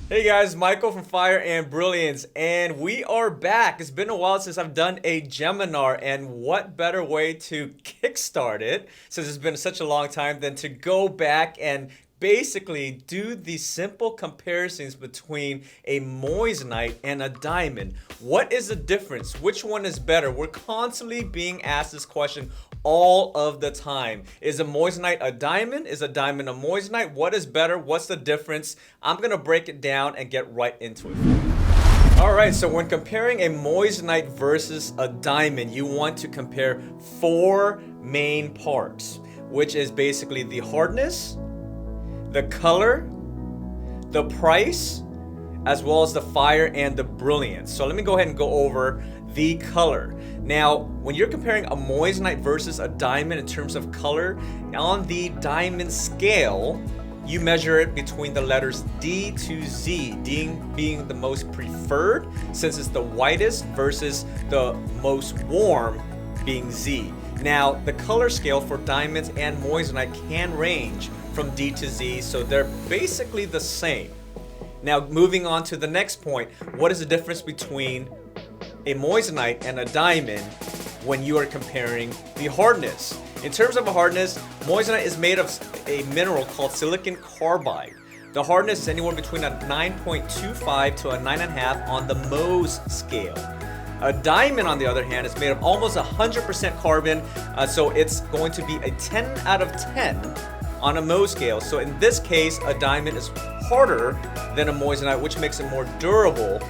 Hey guys, Michael from Fire and Brilliance, and we are back. It's been a while since I've done a Geminar, and what better way to kickstart it, since it's been such a long time, than to go back and basically do the simple comparisons between a moissanite and a diamond. What is the difference? Which one is better? We're constantly being asked this question all of the time. Is a moissanite a diamond? Is a diamond a moissanite? What is better? What's the difference? I'm gonna break it down and get right into it. Alright, so when comparing a moissanite versus a diamond, you want to compare four main parts, which is basically the hardness, the color, the price, as well as the fire and the brilliance. So let me go ahead and go over the color. Now, when you're comparing a moissanite versus a diamond in terms of color, on the diamond scale, you measure it between the letters D to Z, D being the most preferred since it's the whitest versus the most warm being Z. Now, the color scale for diamonds and moissanite can range from D to Z, so they're basically the same. Now, moving on to the next point, what is the difference between a moissanite and a diamond when you are comparing the hardness? In terms of a hardness, moissanite is made of a mineral called silicon carbide. The hardness is anywhere between a 9.25 to a 9.5 on the Mohs scale. A diamond, on the other hand, is made of almost 100% carbon, so it's going to be a 10 out of 10 on a Mohs scale. So in this case, a diamond is harder than a moissanite, which makes it more durable,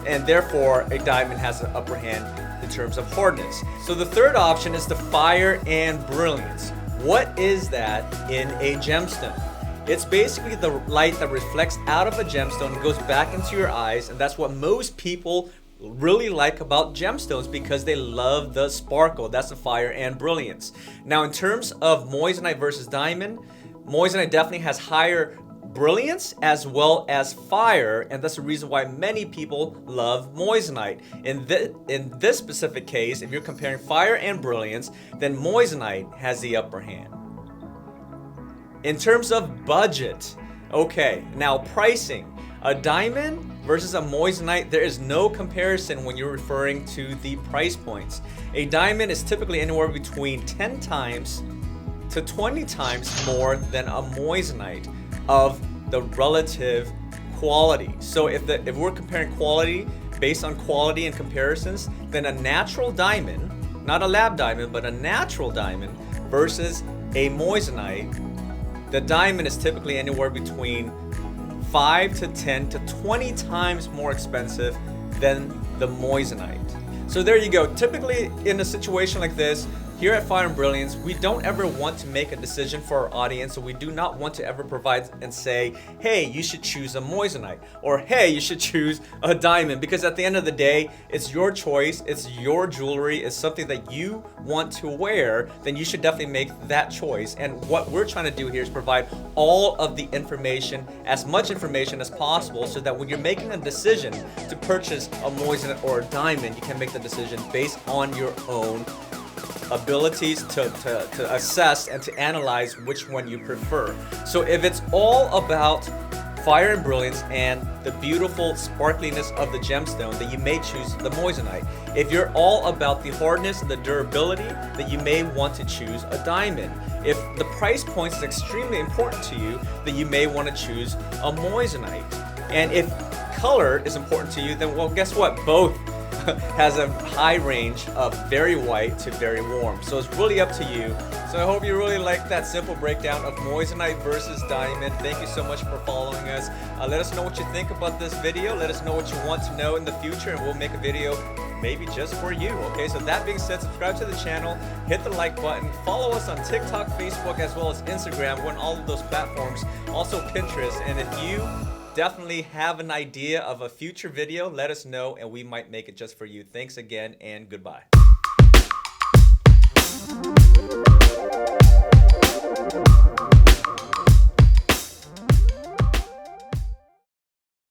and therefore a diamond has an upper hand in terms of hardness. So the third option is the fire and brilliance. What is that in a gemstone? It's basically the light that reflects out of a gemstone and goes back into your eyes, and that's what most people really like about gemstones because they love the sparkle. That's the fire and brilliance. Now, in terms of moissanite versus diamond, moissanite definitely has higher brilliance as well as fire, and that's the reason why many people love moissanite. In this specific case, if you're comparing fire and brilliance, then moissanite has the upper hand. In terms of budget, okay, now pricing. A diamond versus a moissanite, there is no comparison when you're referring to the price points. A diamond is typically anywhere between 10 times to 20 times more than a moissanite of the relative quality. So if we're comparing quality based on quality and comparisons, then a natural diamond, not a lab diamond, but a natural diamond versus a moissanite, the diamond is typically anywhere between 5 to 10 to 20 times more expensive than the moissanite. So there you go. Typically in a situation like this, here at Fire and Brilliance, we don't ever want to make a decision for our audience, so we do not want to ever provide and say, hey, you should choose a moissanite, or hey, you should choose a diamond, because at the end of the day, it's your choice, it's your jewelry, it's something that you want to wear, then you should definitely make that choice. And what we're trying to do here is provide all of the information, as much information as possible, so that when you're making a decision to purchase a moissanite or a diamond, you can make the decision based on your own abilities to assess and to analyze which one you prefer. So if it's all about fire and brilliance and the beautiful sparkliness of the gemstone, then you may choose the moissanite. If you're all about the hardness and the durability, then you may want to choose a diamond. If the price point is extremely important to you, then you may want to choose a moissanite. And if color is important to you, then well, guess what? Both has a high range of very white to very warm. So it's really up to you. So I hope you really like that simple breakdown of moissanite versus diamond. Thank you so much for following us. Let us know what you think about this video. Let us know what you want to know in the future, and we'll make a video maybe just for you. Okay, so that being said, subscribe to the channel, hit the like button, follow us on TikTok, Facebook, as well as Instagram. We're on all of those platforms, also Pinterest. And if you definitely have an idea of a future video, let us know and we might make it just for you. Thanks again and goodbye.